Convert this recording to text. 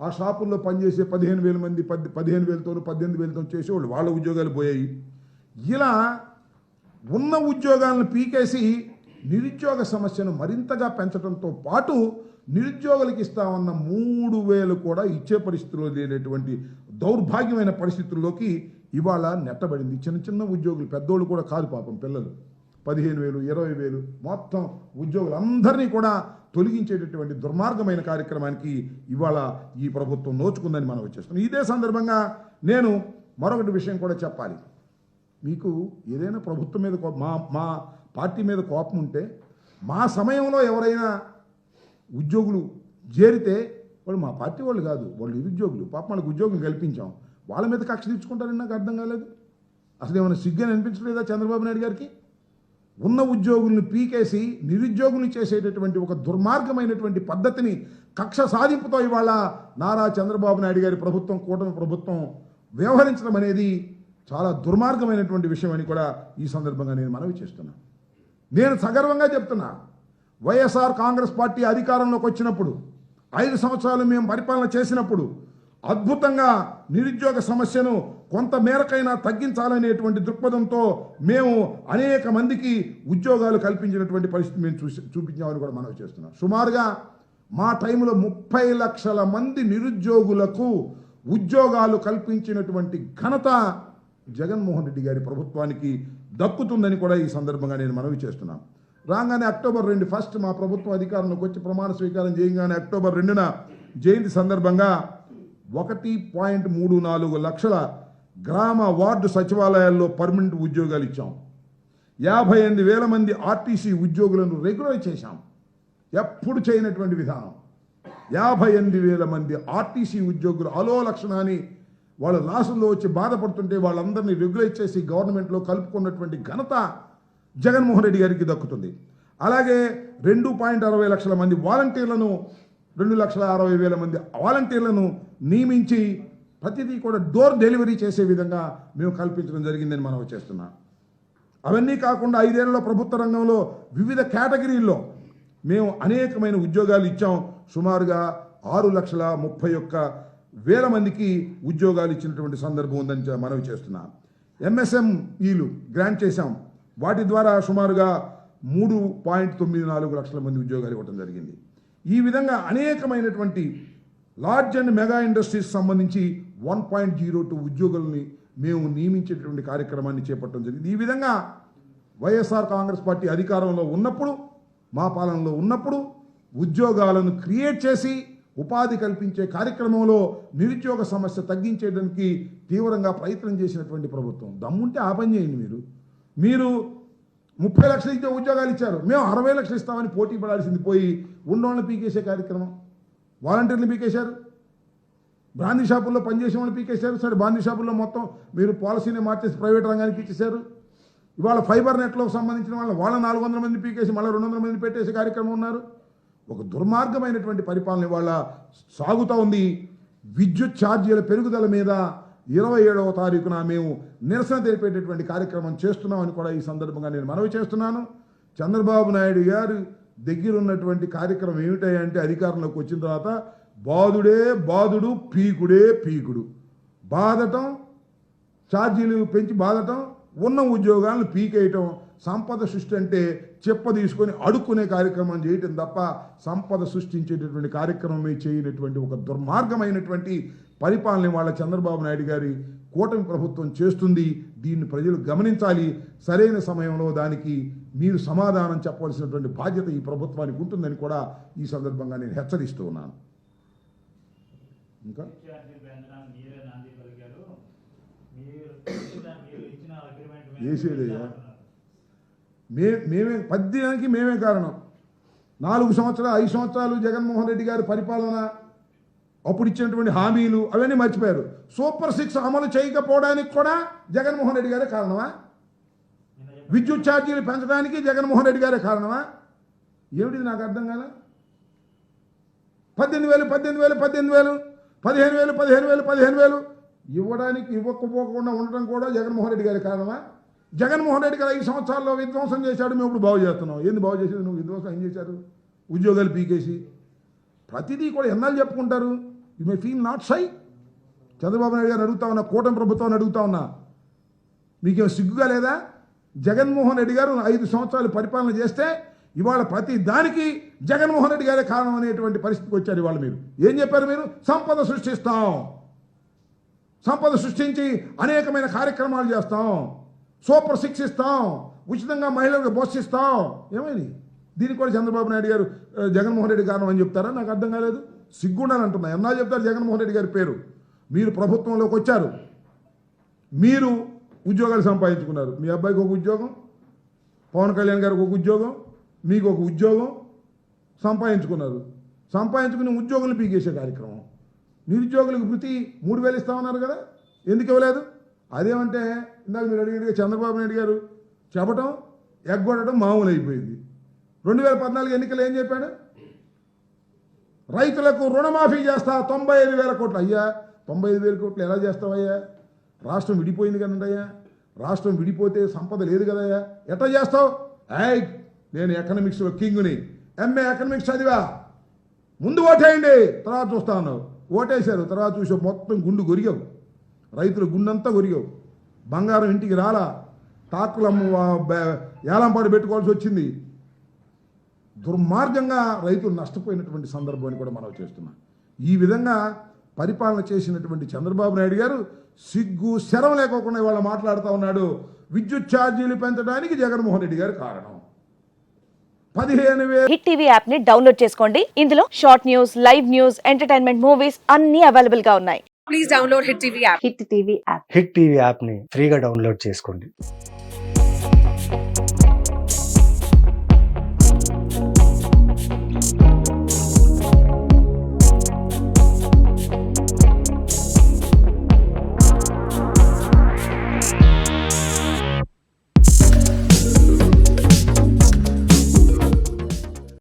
ఆ షాపుల్లో పనిచేసే 15,000 మంది 15,000తోనూ 18,000తో చేసేవాళ్ళు, వాళ్ళ ఉద్యోగాలు పోయాయి. ఇలా ఉన్న ఉద్యోగాలను పీకేసి నిరుద్యోగ సమస్యను మరింతగా పెంచడంతో పాటు నిరుద్యోగులకు ఇస్తామన్న 3,000 కూడా ఇచ్చే పరిస్థితుల్లో లేనటువంటి దౌర్భాగ్యమైన పరిస్థితుల్లోకి ఇవాళ నెట్టబడింది. చిన్న చిన్న ఉద్యోగులు, పెద్దోళ్ళు కూడా కాదు పాపం, పిల్లలు 15,000 20,000 మొత్తం ఉద్యోగులందరినీ కూడా తొలగించేటటువంటి దుర్మార్గమైన కార్యక్రమానికి ఇవాళ ఈ ప్రభుత్వం నోచుకుందని మనం వచ్చేస్తున్నాం. ఇదే సందర్భంగా నేను మరొకటి విషయం కూడా చెప్పాలి. మీకు ఏదైనా ప్రభుత్వం మీద మా పార్టీ మీద కోపం ఉంటే, మా సమయంలో ఎవరైనా ఉద్యోగులు చేరితే వాళ్ళు మా పార్టీ వాళ్ళు కాదు, వాళ్ళు నిరుద్యోగులు, పాపం వాళ్ళకి ఉద్యోగం కల్పించాం, వాళ్ళ మీద కక్ష తీర్చుకుంటారని నాకు అర్థం కాలేదు. అసలు ఏమైనా సిగ్గని అనిపించలేదా చంద్రబాబు నాయుడు గారికి? ఉన్న ఉద్యోగులను పీకేసి నిరుద్యోగుల్ని చేసేటటువంటి ఒక దుర్మార్గమైనటువంటి పద్ధతిని కక్ష సాధింపుతో ఇవాళ నారా చంద్రబాబు నాయుడు గారి ప్రభుత్వం, కూటమి ప్రభుత్వం వ్యవహరించడం అనేది చాలా దుర్మార్గమైనటువంటి విషయం అని కూడా ఈ సందర్భంగా నేను మనవి చేస్తున్నాను. నేను సగర్వంగా చెప్తున్నా, వైఎస్ఆర్ కాంగ్రెస్ పార్టీ అధికారంలోకి వచ్చినప్పుడు 5 సంవత్సరాలు మేము పరిపాలన చేసినప్పుడు అద్భుతంగా నిరుద్యోగ సమస్యను కొంత మేరకైనా తగ్గించాలనేటువంటి దృక్పథంతో మేము అనేక మందికి ఉద్యోగాలు కల్పించినటువంటి పరిస్థితి మేము చూపించామని కూడా మనం చేస్తున్నాం. సుమారుగా మా టైంలో 30 లక్షల మంది నిరుద్యోగులకు ఉద్యోగాలు కల్పించినటువంటి ఘనత జగన్మోహన్ రెడ్డి గారి ప్రభుత్వానికి దక్కుతుందని కూడా ఈ సందర్భంగా నేను మనవి చేస్తున్నాను. రాగానే అక్టోబర్ 2 ఫస్ట్ మా ప్రభుత్వం అధికారంలోకి వచ్చి ప్రమాణ స్వీకారం చేయగానే అక్టోబర్ 2న జయంతి సందర్భంగా 1.34 లక్షల గ్రామ వార్డు సచివాలయాల్లో పర్మనెంట్ ఉద్యోగాలు ఇచ్చాం. 58,000 మంది ఆర్టీసీ ఉద్యోగులను రెగ్యులర్ చేశాం. ఎప్పుడు చేయనటువంటి విధానం. 58,000 మంది ఆర్టీసీ ఉద్యోగులు అలో లక్షణాన్ని వాళ్ళ లాసుల్లో వచ్చి బాధపడుతుంటే వాళ్ళందరినీ రెగ్యులైజ్ చేసి గవర్నమెంట్లో కలుపుకున్నటువంటి ఘనత జగన్మోహన్ రెడ్డి గారికి దక్కుతుంది. అలాగే 2.60 లక్షల మంది వాలంటీర్లను, 2,60,000 మంది వాలంటీర్లను నియమించి ప్రతిదీ కూడా డోర్ డెలివరీ చేసే విధంగా మేము కల్పించడం జరిగిందని మనం చేస్తున్నాం. అవన్నీ కాకుండా 5 ఏళ్లలో ప్రభుత్వ రంగంలో వివిధ కేటగిరీల్లో మేము అనేకమైన ఉద్యోగాలు ఇచ్చాం. సుమారుగా 6,31,000 మందికి ఉద్యోగాలు ఇచ్చినటువంటి సందర్భం ఉందని మనవి చేస్తున్నాం. ఎంఎస్ఎంఈలు గ్రాంట్ చేశాం. వాటి ద్వారా సుమారుగా 3.94 లక్షల మంది ఉద్యోగాలు ఇవ్వడం జరిగింది. ఈ విధంగా అనేకమైనటువంటి లార్జ్ అండ్ మెగా ఇండస్ట్రీస్ సంబంధించి 1.02 ఉద్యోగుల్ని మేము నియమించేటువంటి కార్యక్రమాన్ని చేపట్టడం జరిగింది. ఈ విధంగా వైఎస్ఆర్ కాంగ్రెస్ పార్టీ అధికారంలో ఉన్నప్పుడు, మా పాలనలో ఉన్నప్పుడు ఉద్యోగాలను క్రియేట్ చేసి ఉపాధి కల్పించే కార్యక్రమంలో నిరుద్యోగ సమస్య తగ్గించేయడానికి తీవ్రంగా ప్రయత్నం చేసినటువంటి ప్రభుత్వం. దమ్ముంటే ఆ పని చేయండి. మీరు 30 లక్షలు ఇచ్చే ఉద్యోగాలు ఇచ్చారు, మేము 60 లక్షలు ఇస్తామని పోటీ పడాల్సింది పోయి ఉన్నోళ్ళని పీకేసే కార్యక్రమం. వాలంటీర్లు పీకేశారు, బ్రాందీ షాపుల్లో పనిచేసే వాళ్ళని పీకేశారు. సరే, బ్రాందీ షాపుల్లో మొత్తం మీరు పాలసీని మార్చేసి ప్రైవేట్ రంగానికి ఇచ్చేశారు. ఇవాళ ఫైబర్ నెట్లోకి సంబంధించిన వాళ్ళ 400 మంది పీకేసి మళ్ళీ 200 మంది పెట్టేసే కార్యక్రమం ఉన్నారు. ఒక దుర్మార్గమైనటువంటి పరిపాలన ఇవాళ సాగుతూ ఉంది. విద్యుత్ ఛార్జీల పెరుగుదల మీద 27వ తారీఖున మేము నిరసన తెలిపేటటువంటి కార్యక్రమం చేస్తున్నామని కూడా ఈ సందర్భంగా నేను మనవి చేస్తున్నాను. చంద్రబాబు నాయుడు గారు దగ్గర ఉన్నటువంటి కార్యక్రమం ఏమిటంటే, అధికారంలోకి వచ్చిన తర్వాత బాదుడే బాదుడు, పీకుడే పీకుడు, బాధటం, ఛార్జీలు పెంచి బాధటం, ఉన్న ఉద్యోగాలను పీకేయటం, సంపద సృష్టి అంటే చెప్ప తీసుకొని అడుక్కునే కార్యక్రమం చేయటం తప్ప సంపద సృష్టించేటటువంటి కార్యక్రమమే చేయనటువంటి ఒక దుర్మార్గమైనటువంటి పరిపాలన వాళ్ళ చంద్రబాబు నాయుడు గారి కూటమి ప్రభుత్వం చేస్తుంది. దీన్ని ప్రజలు గమనించాలి. సరైన సమయంలో దానికి మీరు సమాధానం చెప్పవలసినటువంటి బాధ్యత ఈ ప్రభుత్వానికి ఉంటుందని కూడా ఈ సందర్భంగా నేను హెచ్చరిస్తూ ఉన్నాను. ఇంకా వేసేదయ్యా, మేమే పద్యానికి మేమే కారణం. 5 సంవత్సరాలు జగన్మోహన్ రెడ్డి గారి పరిపాలన, అప్పుడు ఇచ్చినటువంటి హామీలు అవన్నీ మర్చిపోయారు. సూపర్ 6 అమలు చేయకపోవడానికి కూడా జగన్మోహన్ రెడ్డి గారే కారణమా? విద్యుత్ ఛార్జీలు పెంచడానికి జగన్మోహన్ రెడ్డి గారే కారణమా? ఏమిటిది నాకు అర్థం కాలే. 15,000 ఇవ్వకపోకుండా ఉండటం కూడా జగన్మోహన్ రెడ్డి గారి కారణమా? జగన్మోహన్ రెడ్డి గారు 5 సంవత్సరాల్లో విధ్వంసం చేశాడు, మేము ఇప్పుడు బాగు చేస్తున్నాం. ఏంది బాగు చేసేది? నువ్వు విధ్వంసం ఏం చేశారు? ఉద్యోగాలు పీకేసి ప్రతిదీ కూడా ఎన్నాళ్ళు చెప్పుకుంటారు? You may feel not shy. Chandrababu Naidu గారు అడుగుతా ఉన్నా, కూటమి ప్రభుత్వాన్ని అడుగుతా ఉన్నా, మీకేం సిగ్గుగా లేదా? జగన్మోహన్ రెడ్డి గారు 5 సంవత్సరాలు పరిపాలన చేస్తే ఇవాళ ప్రతి దానికి జగన్మోహన్ రెడ్డి గారే కారణం అనేటువంటి పరిస్థితికి వచ్చారు. ఇవాళ మీరు ఏం చెప్పారు? మీరు సంపద సృష్టిస్తాం, సంపద సృష్టించి అనేకమైన కార్యక్రమాలు చేస్తాం, సూపర్ 6 ఇస్తాం, ఉచితంగా మహిళలకు బస్సు ఇస్తాం. ఏమైంది? దీనికి కూడా చంద్రబాబు నాయుడు గారు జగన్మోహన్ రెడ్డి కారణం అని చెప్తారా? నాకు అర్థం కాలేదు. సిగ్గుండాలని అంటున్నా. ఎన్నా చెప్తారు జగన్మోహన్ రెడ్డి గారి పేరు. మీరు ప్రభుత్వంలోకి వచ్చారు, మీరు ఉద్యోగాలు సంపాదించుకున్నారు. మీ అబ్బాయికి ఒక ఉద్యోగం, పవన్ కళ్యాణ్ గారికి ఒక ఉద్యోగం, మీకు ఒక ఉద్యోగం సంపాదించుకున్నారు. సంపాదించుకుని ఉద్యోగులు పీకేసే కార్యక్రమం. నిరుద్యోగులకు ప్రతి 3,000 ఇస్తామన్నారు కదా, ఎందుకు ఇవ్వలేదు? అదేమంటే ఇందాక మీరు అడిగినట్టుగా చంద్రబాబు నాయుడు గారు చెప్పడం, ఎగ్గొట్టడం మామూలు అయిపోయింది. 2014 ఎన్నికలు ఏం చెప్పాడు? రైతులకు రుణమాఫీ చేస్తా 95,000 కోట్లు. అయ్యా 95,000 కోట్లు ఎలా చేస్తావయ్యా? రాష్ట్రం విడిపోయింది కదండి అయ్యా. రాష్ట్రం విడిపోతే సంపద లేదు కదయ్యా, ఎట్లా చేస్తావు? నేను ఎకనామిక్స్లో కింగ్ని, ఎంఏ ఎకనామిక్స్ చదివా, ముందు ఓటేయండి తర్వాత చూస్తా ఉన్నావు. ఓటేశారు, తర్వాత చూసావు మొత్తం గుండు గొరిగావు, రైతుల గుండంతా గొరిగావు. బంగారం ఇంటికి రాలా, టాకులమ్మ ఏలంపాటు పెట్టుకోవాల్సి వచ్చింది. దుర్మార్గంగా రైతులు నష్టపోయినటువంటి సందర్భాన్ని కూడా మనం చేస్తున్నాం. ఈ విధంగా పరిపాలన చేసినటువంటి చంద్రబాబు నాయుడు గారు సిగ్గు శరం లేకోకుండా ఇవాళ మాట్లాడుతూ ఉన్నాడు. విద్యుత్ ఛార్జీలు పెంచడానికి జగన్మోహన్ రెడ్డి గారు కారణం. 15,000. హిట్ టీవీ యాప్ ని డౌన్లోడ్ చేసుకోండి. ఇందులో short news, live news, entertainment movies అన్ని అవైలబుల్ గా ఉన్నాయి. Please download hit TV app. Hit TV app ని ఫ్రీగా డౌన్లోడ్ చేసుకోండి.